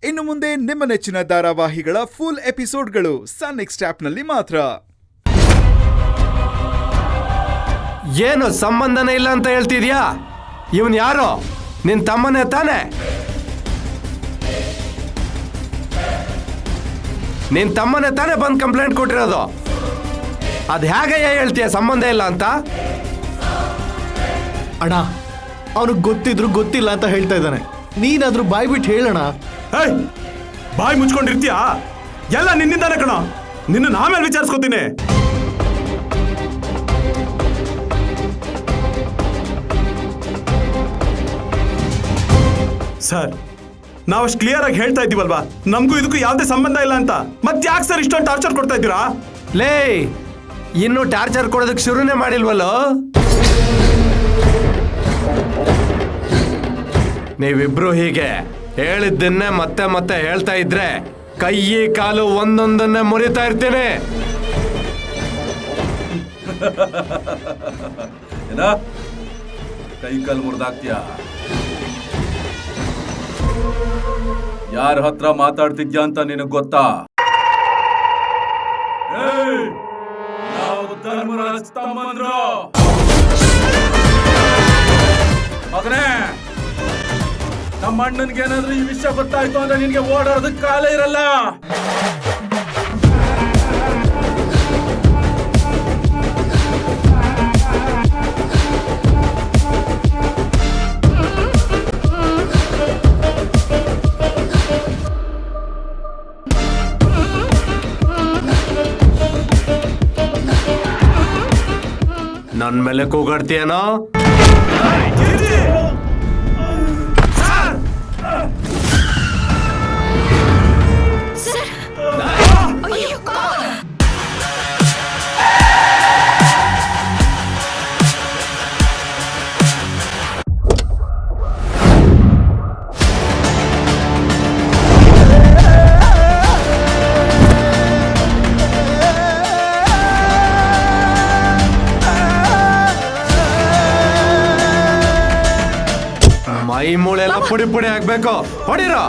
ಇನ್ನು ಮುಂದೆ ನಿಮ್ಮ ನೆಚ್ಚಿನ ಧಾರಾವಾಹಿಗಳ ಫುಲ್ ಎಪಿಸೋಡ್ಗಳು ಸನ್ ನೆಕ್ಸ್ಟ್ ಆಪ್ನಲ್ಲಿ ಮಾತ್ರ. ಏನು ಸಂಬಂಧನೇ ಇಲ್ಲ ಅಂತ ಹೇಳ್ತಿದ್ಯಾ? ಇವನ್ ಯಾರು? ನಿನ್ ತಮ್ಮನೇ ತಾನೆ? ನಿನ್ ತಮ್ಮನೇ ತಾನೆ ಬಂದು ಕಂಪ್ಲೇಂಟ್ ಕೊಟ್ಟಿರೋದು? ಅದ್ ಹೇಗಯ್ಯ ಹೇಳ್ತೀಯ ಸಂಬಂಧ ಇಲ್ಲ ಅಂತ? ಅಣ್ಣ, ಅವನಿಗೆ ಗೊತ್ತಿದ್ರು ಗೊತ್ತಿಲ್ಲ ಅಂತ ಹೇಳ್ತಾ ಇದ್ದಾನೆ. ನೀನಾದ್ರೂ ಬಾಯ್ ಬಿಟ್ಟು ಹೇಳೋಣ. ಬಾಯ್ ಮುಚ್ಕೊಂಡಿರ್ತೀಯಾ? ಎಲ್ಲ ನಿನ್ನಿಂದಾನೆ ಕಣ. ನಿನ್ನ ಆಮೇಲೆ ವಿಚಾರಿಸ್ಕೊತೀನಿ. ಸರ್, ನಾವಷ್ಟು ಕ್ಲಿಯರ್ ಆಗಿ ಹೇಳ್ತಾ ಇದ್ದೀವಲ್ವಾ, ನಮಗೂ ಇದಕ್ಕೂ ಯಾವುದೇ ಸಂಬಂಧ ಇಲ್ಲ ಅಂತ. ಮತ್ತೆ ಯಾಕೆ ಸರ್ ಇಷ್ಟೊಂದು ಟಾರ್ಚರ್ ಕೊಡ್ತಾ ಇದ್ದೀರಾ? ಲೇ, ಇನ್ನು ಟಾರ್ಚರ್ ಕೊಡೋದಕ್ಕೆ ಶುರುನೇ ಮಾಡಿಲ್ವಲ್ಲೋ? ನೀವಿಬ್ರು ಹೀಗೆ ಹೇಳಿದ್ದನ್ನೇ ಮತ್ತೆ ಮತ್ತೆ ಹೇಳ್ತಾ ಇದ್ರೆ ಕೈ ಕಾಲು ಒಂದೊಂದನ್ನೇ ಮುರಿತಾ ಇರ್ತೀನಿ. ಕೈ ಕಾಲು ಮುರಿದಾಕ್ತೀಯ? ಯಾರ ಹತ್ರ ಮಾತಾಡ್ತಿದ್ಯಾ ಅಂತ ನಿನಗ್ ಗೊತ್ತಾ? ನಾವು ಧರ್ಮರಾಜ್ ತಮ್ಮಂದ್ರು. ಮಗನೇ, ನಮ್ಮ ಅಣ್ಣನ್ಗೆ ಏನಾದ್ರೂ ಈ ವಿಷಯ ಗೊತ್ತಾಯ್ತು ಅಂದ್ರೆ ನಿನ್ಗೆ ಓಡಾಡೋದಕ್ಕೆ ಕಾಲ ಇರಲ್ಲ. ನನ್ ಮೇಲೆ ಕೂಗಾಡ್ತೀಯನೋ? ಮೈ ಮೂಳೆಲ್ಲ ಪುಡಿ ಪುಡಿ ಆಗ್ಬೇಕು. ಹೊಡಿರೋ.